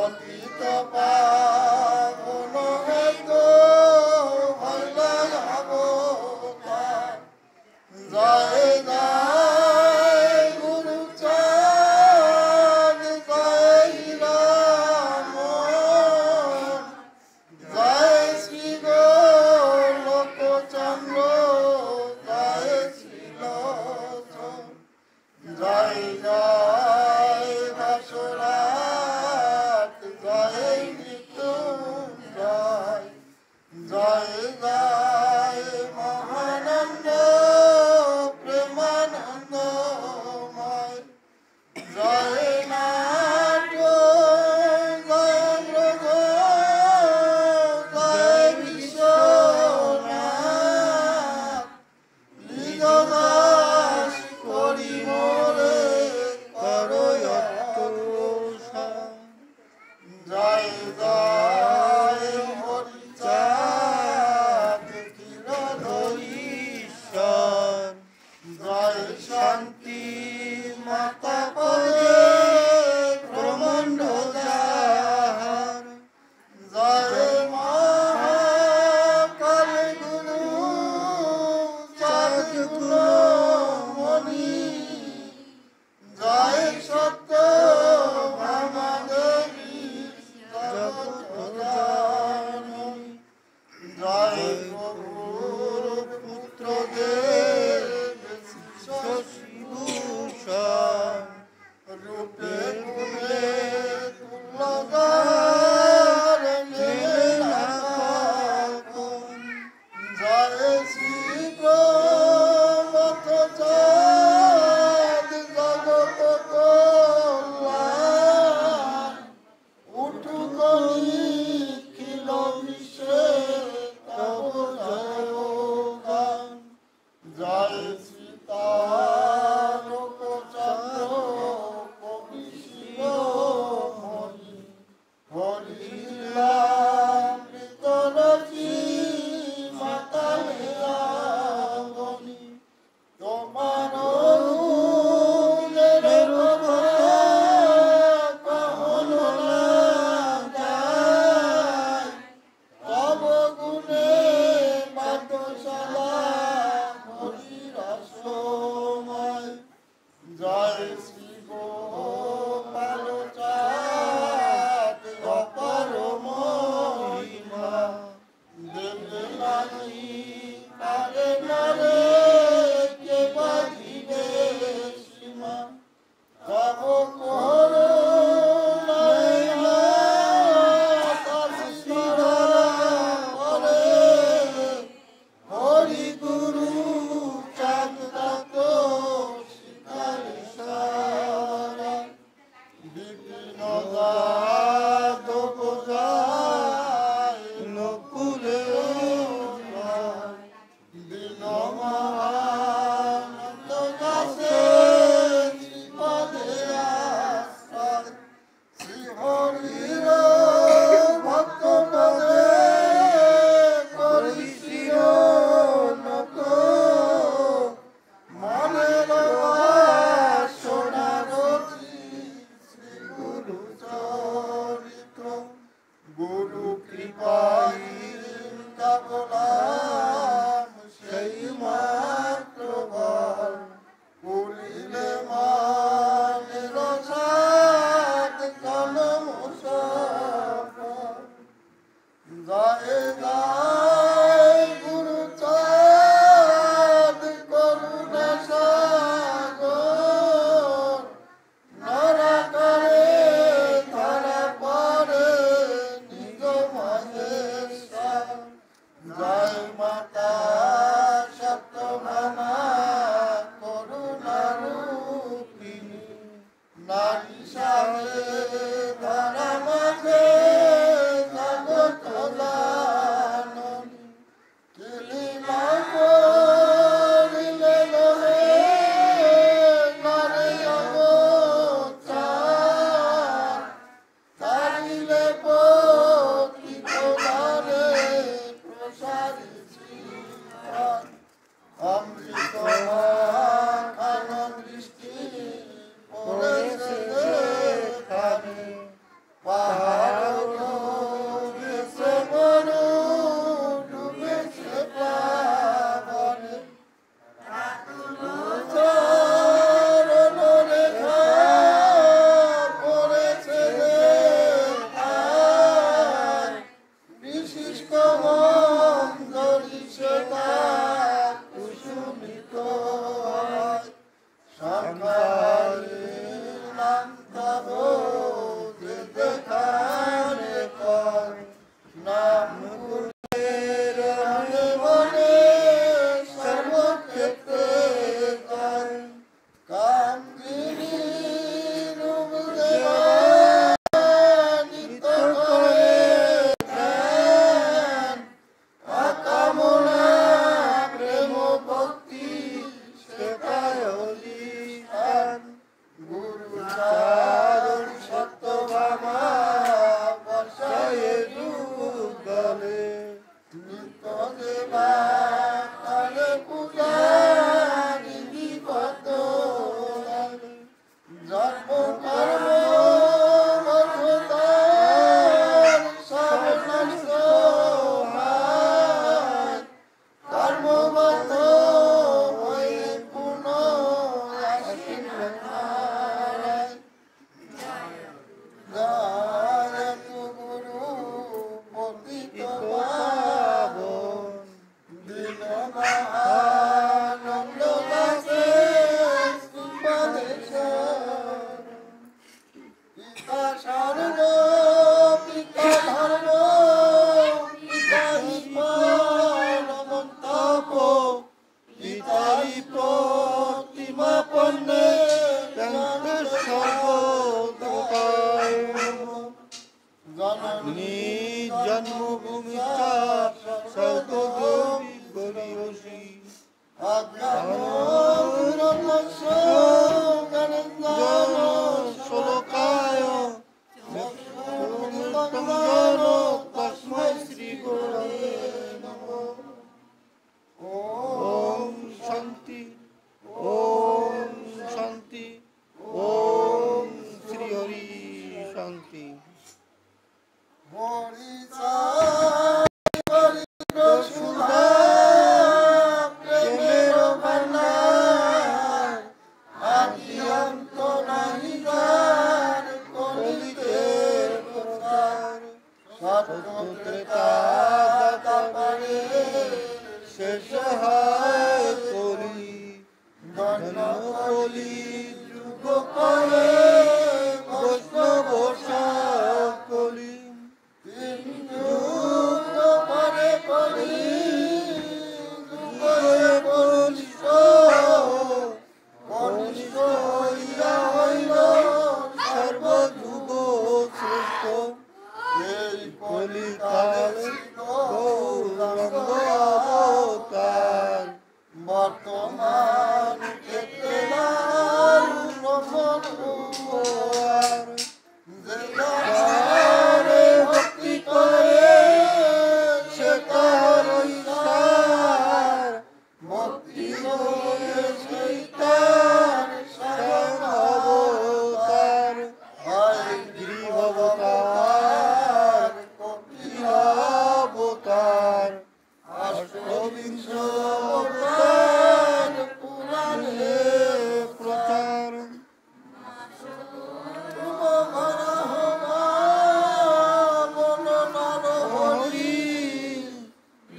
পতিত পাবন হয়তো হইলা অবতার। জয় জয় গুরু চাঁদ, জয় রাম, জয় শ্রী গোলকচন্দ্র, জয় শ্রীলোচন, জয় জয় দশরথ, জয় জননী জন্মভূমিচ্ছা স্বর্গদ্বীপ গরিয়সী শ্লোকায় তস্मै শ্রী গুরবে নমঃ। ওম শান্তি ওম শান্তি ওম শ্রী হরি শান্তি। শেষ হয় কলি ধনকলি যুগ করে বৈষ্ণব সকলি যুগ পরে কলি কনিষ্ঠ কনিষ্ঠ হইয়া হইল সর্বযুগ শ্রেষ্ঠ। এই কলিকালে গৌরাঙ্গ অবতার বর্তমান ক্ষেত্রে যে ভক্তি করে সে তার ঈশ্বর ভক্তি যোগে সেই তার স্বয়ং অবতার হয় গৃহবতার কপিল অবতার অষ্টবিংশ অবতার পুরাণে প্রচার।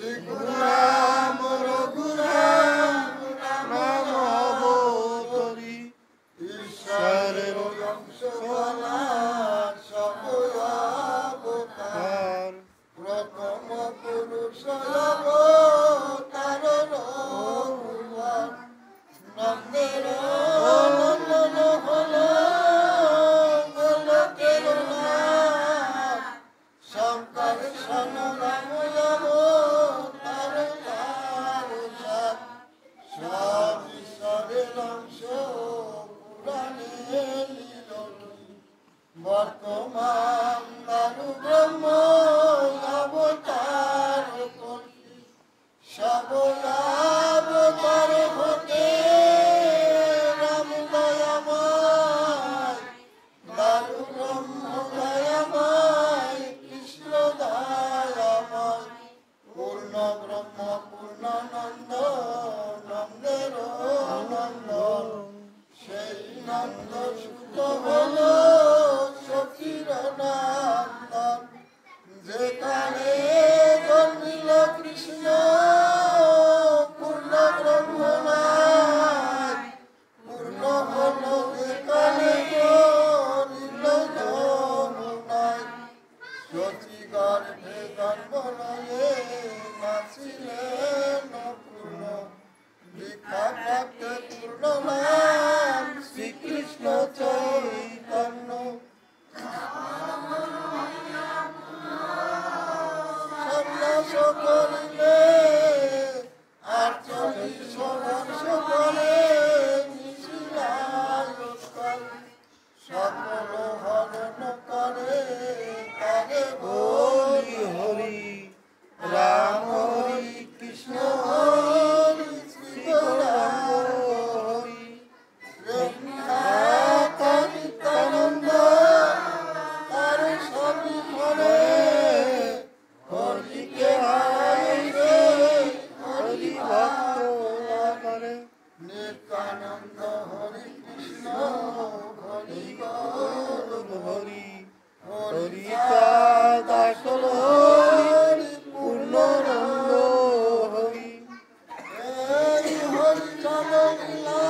রঘুরাম রঘুরাম রাম অবতরী ঈশ্বরের অংশ অবতার প্রথম পুরুষ অবতার রঘুবর নন্দের নন্দন হল গোলকের নাথ শঙ্কর সনরাম অবতার তারসাত সব ঈশ্বরের অংশ পুরাণে লীলনী বর্তমান দারু ব্রহ্ম অবতার কল্পী সব অবতার হতে রাম দয়াময় দারু ব্রহ্ম দয়াময় কৃষ্ণ দয়াময় পূর্ণ ব্রহ্ম পূর্ণানন্দ নন্দের নন্দন সেই নন্দ সুত হল সখীর নন্দন যেখানে জন্মিল কৃষ্ণ পূর্ণ ব্রহ্ম নাই পূর্ণ হল যেখানে জন্মিল যমুনায় সচি গর্ভে জন্ম লয়ে নাচিলেন পূর্ণ দীক্ষা প্রাপ্ত পূর্ণ নাম শ্রীকৃষ্ণ চৈতন্য। সন্ন্যাস করিলে আর 40 বর্ষ পরে মিশিলায় সকল হরণ করে তারে বলি হরি রাম হরি কৃষ্ণ হরি শ্রী রাম হরি নিত্যানন্দ তার সবই করে হরিকে হারাইবে হরি ভক্ত করে নিত্যানন্দ হরি কৃষ্ণ হরি গৌর হরি হরি দাসল হরি পূর্ণানন্দ হরি। এই হরি চলনীলা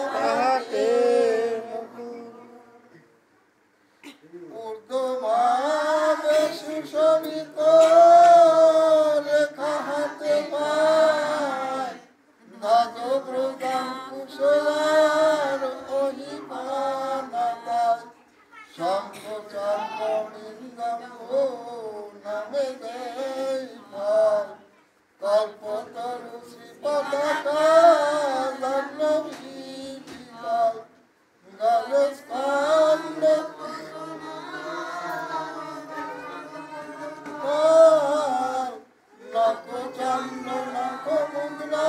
তাহাকে ঊর্ধ্বভাবে সুশোভিত রেখা হাতে পায় ধ্বজ দাম কুশলার অহিমানাতায় শঙ্কচন্দ্রলিঙ্গম নামে দেয় ফল কল্পতরু শ্রীপতাকা লগ্নভীতিকাল গলস্কন্দ নখচন্দ্র নখমুদ্রা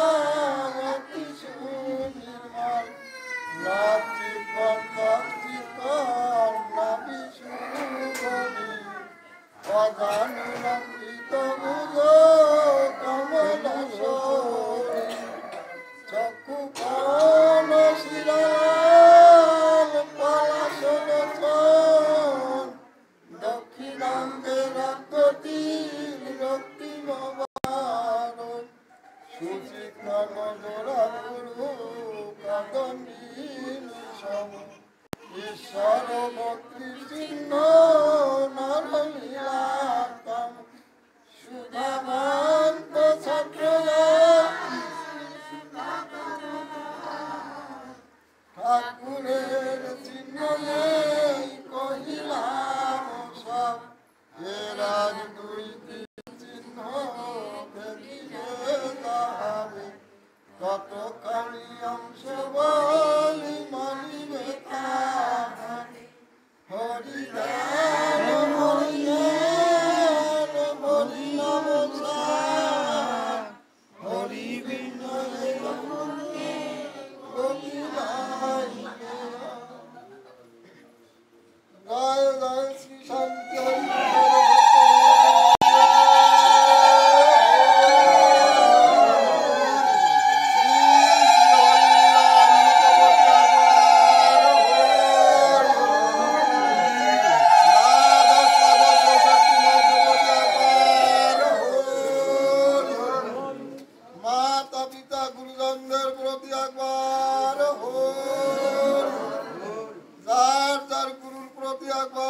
অতি সুনির্মল নাচিকন নাচিকন নাবিশুগনি অজানুলম্বিত ভুজ কমলশোণী চক্ষু কর্ণ শিরাল পলাশলোচন দক্ষিণাঙ্গে রক্ততীর রক্তিমবারণ সুচিত্রন জোড়া গুরু কাদনীল সম ঈশ্বর ভক্তি চিহ্ন নরলীলাতম সুধামান্ত ছাত্রয়া ঠাকুরের চিহ্ন নেই কহিলাম সব এরাজ দুইটি চিহ্ন দেখিলে তাহারে কতখানি অংশ বলি মানিবে তাহারে হরি জ্ঞান হরি জ্ঞান হরি নমস্কার হরি বিনয় জয় জয় শ্রী শান্তি মাতা পিতা গুরুজনদের প্রতি একবার যার যার গুরুর প্রতি একবার